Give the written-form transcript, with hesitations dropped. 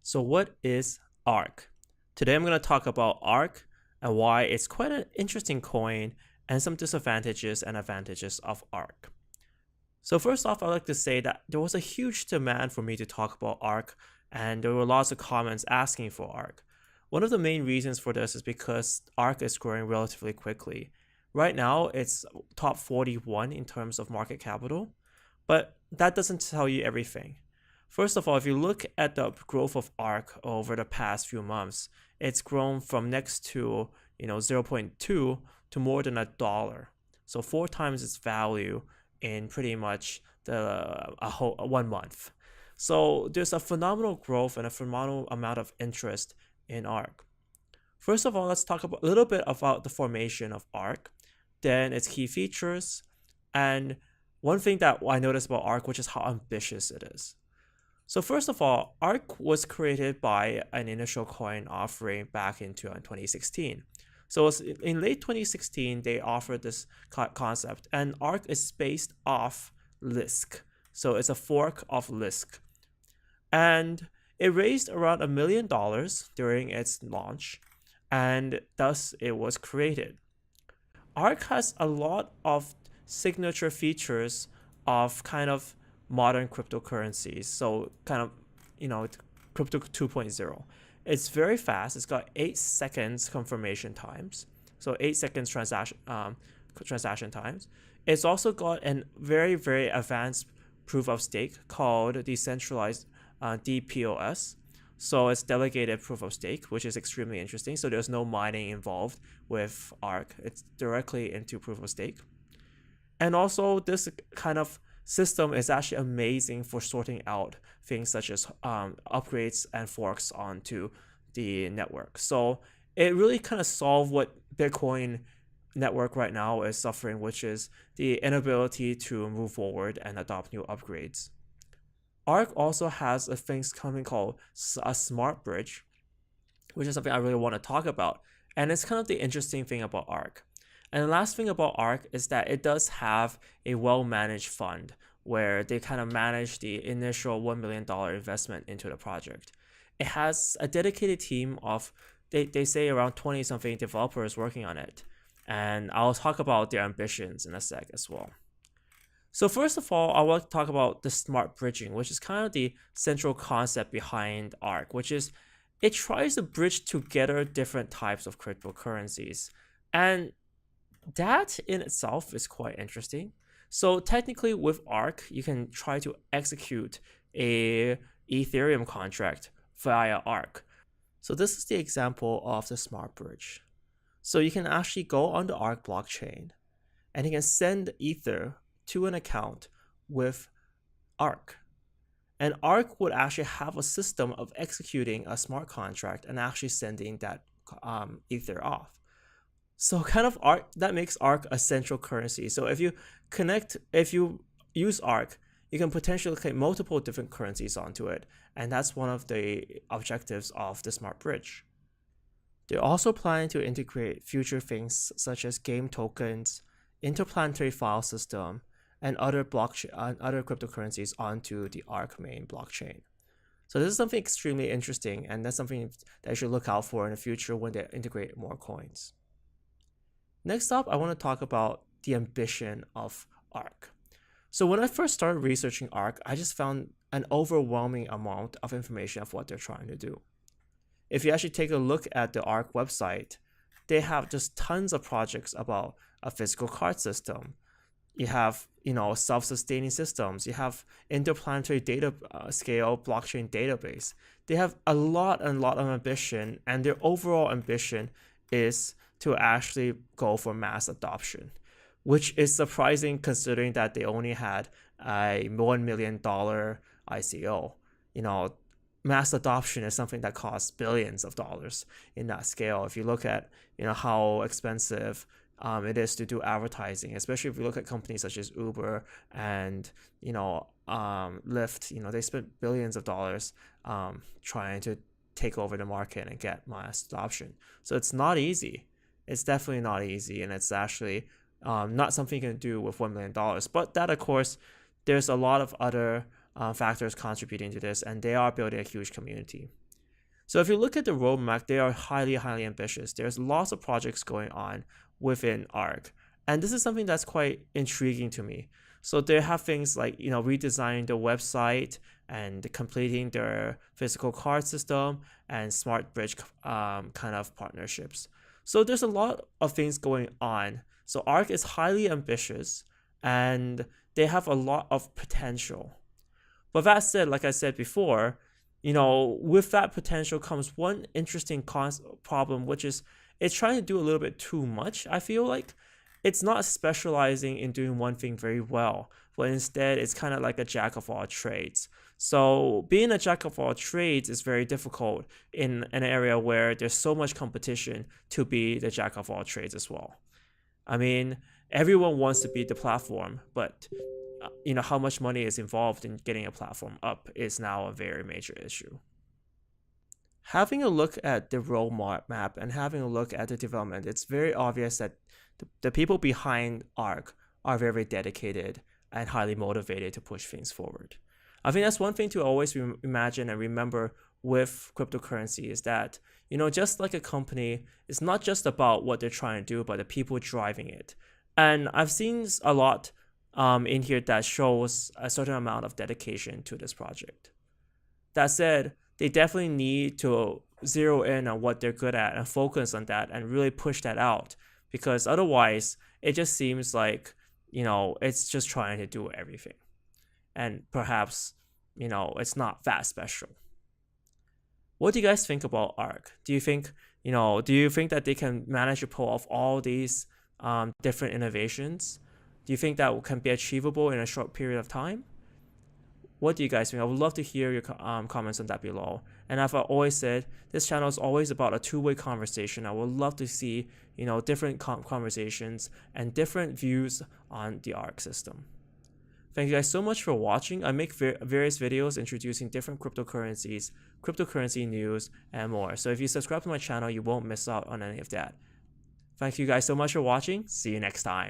So what is ARK? Today I'm going to talk about ARK and why it's quite an interesting coin and some disadvantages and advantages of ARK. So first off, I'd like to say that there was a huge demand for me to talk about ARK, and there were lots of comments asking for ARK. One of the main reasons for this is because ARK is growing relatively quickly. Right now, it's top 41 in terms of market capital, but that doesn't tell you everything. First of all, if you look at the growth of ARK over the past few months, it's grown from next to 0.2 to more than $1. So 4 times its value in pretty much a whole 1 month. So there's a phenomenal growth and a phenomenal amount of interest in ARK. First of all, let's talk a little bit about the formation of ARK, then its key features, and one thing that I noticed about ARK, which is how ambitious it is. So first of all, ARK was created by an initial coin offering back in 2016. So in late 2016, they offered this concept, and ARK is based off Lisk. So it's a fork of Lisk. And it raised around $1 million during its launch, and thus it was created. ARK has a lot of signature features of kind of modern cryptocurrencies. So kind of, crypto 2.0. It's very fast. It's got 8 seconds confirmation times. So 8 seconds transaction times. It's also got a very, very advanced proof of stake called decentralized DPoS. So it's delegated proof of stake, which is extremely interesting. So there's no mining involved with ARK. It's directly into proof of stake. And also this kind of system is actually amazing for sorting out things such as upgrades and forks onto the network. So it really kind of solved what Bitcoin network right now is suffering, which is the inability to move forward and adopt new upgrades. ARK also has a thing coming called a smart bridge, which is something I really want to talk about. And it's kind of the interesting thing about ARK. And the last thing about ARK is that it does have a well-managed fund where they kind of manage the initial $1 million investment into the project. It has a dedicated team of, they say around 20-something developers working on it. And I'll talk about their ambitions in a sec as well. So first of all, I want to talk about the smart bridging, which is kind of the central concept behind ARK, which is it tries to bridge together different types of cryptocurrencies. And that in itself is quite interesting. So technically with ARK, you can try to execute a Ethereum contract via ARK. So this is the example of the smart bridge. So you can actually go on the ARK blockchain and you can send Ether to an account with ARK. And ARK would actually have a system of executing a smart contract and actually sending that Ether off. So kind of ARK, that makes ARK a central currency. So if you use ARK, you can potentially create multiple different currencies onto it. And that's one of the objectives of the smart bridge. They're also planning to integrate future things such as game tokens, interplanetary file system, and other cryptocurrencies onto the ARK main blockchain. So this is something extremely interesting, and that's something that you should look out for in the future when they integrate more coins. Next up, I want to talk about the ambition of ARK. So when I first started researching ARK, I just found an overwhelming amount of information of what they're trying to do. If you actually take a look at the ARK website, they have just tons of projects about a physical card system. You have, self-sustaining systems. You have interplanetary data scale blockchain database. They have a lot of ambition, and their overall ambition is to actually go for mass adoption, which is surprising considering that they only had a $1 million ICO. Mass adoption is something that costs billions of dollars in that scale. If you look at, how expensive it is to do advertising, especially if you look at companies such as Uber and, Lyft, they spent billions of dollars trying to take over the market and get mass adoption. So it's not easy. It's definitely not easy, and it's actually not something you can do with $1 million. But that, of course, there's a lot of other factors contributing to this, and they are building a huge community. So if you look at the roadmap, they are highly, highly ambitious. There's lots of projects going on within Arc. And this is something that's quite intriguing to me. So they have things like, redesigning the website and completing their physical card system and smart bridge kind of partnerships. So there's a lot of things going on. So Arc is highly ambitious and they have a lot of potential. But that said, like I said before, with that potential comes one interesting problem, which is it's trying to do a little bit too much. I feel like it's not specializing in doing one thing very well, but instead it's kind of like a jack of all trades. So being a jack of all trades is very difficult in an area where there's so much competition to be the jack of all trades as well. I mean, everyone wants to be the platform, but how much money is involved in getting a platform up is now a very major issue. Having a look at the roadmap and having a look at the development, it's very obvious that the people behind Arc are very dedicated and highly motivated to push things forward. I think that's one thing to always imagine and remember with cryptocurrency is that, just like a company, it's not just about what they're trying to do, but the people driving it. And I've seen a lot in here that shows a certain amount of dedication to this project. That said, they definitely need to zero in on what they're good at and focus on that and really push that out, because otherwise it just seems like, it's just trying to do everything. And perhaps, it's not that special. What do you guys think about Arc? Do you think that they can manage to pull off all these different innovations? Do you think that can be achievable in a short period of time? What do you guys think? I would love to hear your comments on that below. And as I've always said, this channel is always about a two-way conversation. I would love to see, different conversations and different views on the Arc system. Thank you guys so much for watching. I make various videos introducing different cryptocurrencies, cryptocurrency news, and more. So if you subscribe to my channel, you won't miss out on any of that. Thank you guys so much for watching. See you next time.